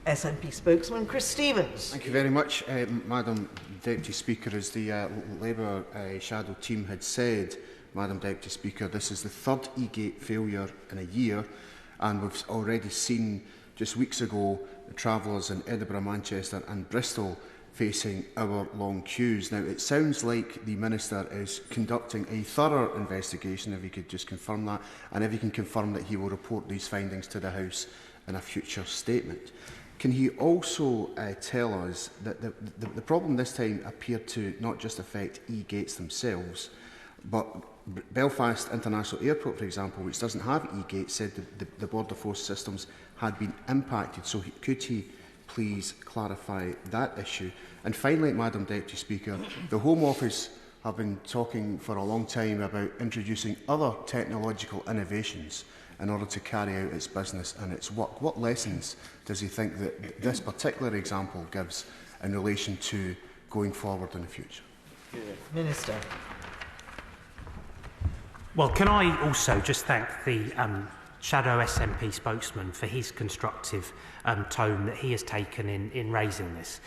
SNP spokesman Chris Stephens. Thank you very much, Madam Deputy Speaker. As the Labour shadow team had said, Madam Deputy Speaker, this is the third e-gate failure in a year, and we've already seen just weeks ago the travellers in Edinburgh, Manchester and Bristol facing hour-long queues. Now, it sounds like the Minister is conducting a thorough investigation, if he could just confirm that, and if he can confirm that he will report these findings to the House in a future statement. Can he also tell us that the problem this time appeared to not just affect e-gates themselves, but Belfast International Airport, for example, which doesn't have e-gates, said the border force systems had been impacted. So could he please clarify that issue? And finally, Madam Deputy Speaker, the Home Office have been talking for a long time about introducing other technological innovations in order to carry out its business and its work. What lessons does he think that this particular example gives in relation to going forward in the future? Minister. Well, can I also just thank the Shadow SNP spokesman for his constructive tone that he has taken in raising this.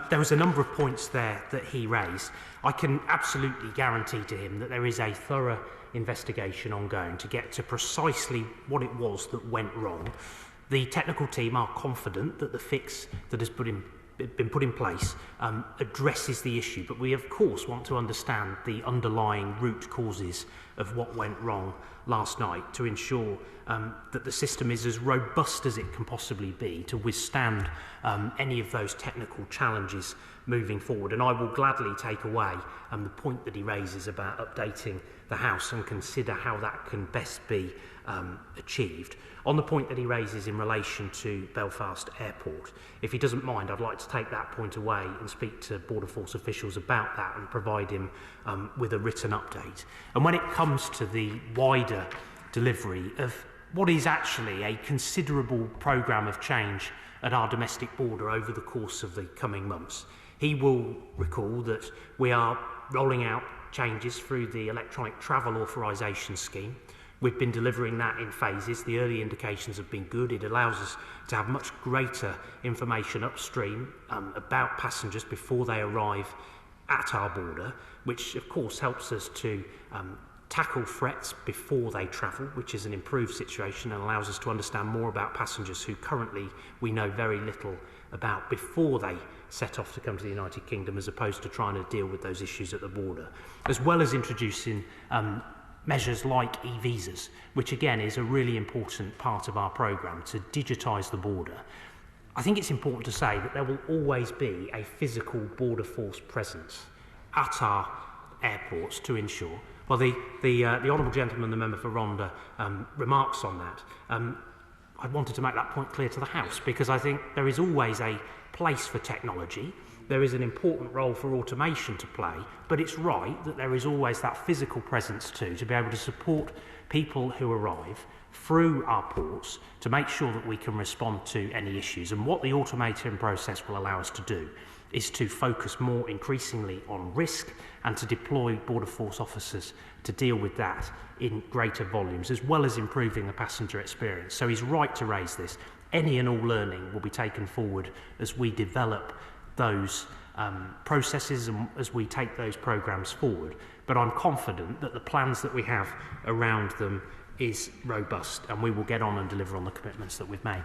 There was a number of points there that he raised. I can absolutely guarantee to him that there is a thorough investigation ongoing to get to precisely what it was that went wrong. The technical team are confident that the fix that has been put in place addresses the issue, but we of course want to understand the underlying root causes of what went wrong last night to ensure that the system is as robust as it can possibly be to withstand any of those technical challenges moving forward. And I will gladly take away the point that he raises about updating the House and consider how that can best be achieved. On the point that he raises in relation to Belfast Airport, if he doesn't mind, I'd like to take that point away and speak to Border Force officials about that and provide him with a written update. And when it comes to the wider delivery of what is actually a considerable programme of change at our domestic border over the course of the coming months, he will recall that we are rolling out changes through the electronic travel authorisation scheme. We've been delivering that in phases. The early indications have been good. It allows us to have much greater information upstream about passengers before they arrive at our border, which of course helps us to tackle threats before they travel, which is an improved situation and allows us to understand more about passengers who currently we know very little about before they set off to come to the United Kingdom, as opposed to trying to deal with those issues at the border, as well as introducing measures like e-visas, which again is a really important part of our programme to digitise the border. I think it's important to say that there will always be a physical border force presence at our airports to ensure. Well, the honourable gentleman, the member for Rhondda, remarks on that. I wanted to make that point clear to the House because I think there is always a place for technology. There is an important role for automation to play, but it's right that there is always that physical presence too, to be able to support people who arrive through our ports to make sure that we can respond to any issues. And what the automation process will allow us to do is to focus more increasingly on risk and to deploy Border Force officers to deal with that in greater volumes, as well as improving the passenger experience. So he's right to raise this. Any and all learning will be taken forward as we develop those processes and as we take those programmes forward. But I'm confident that the plans that we have around them is robust, and we will get on and deliver on the commitments that we've made.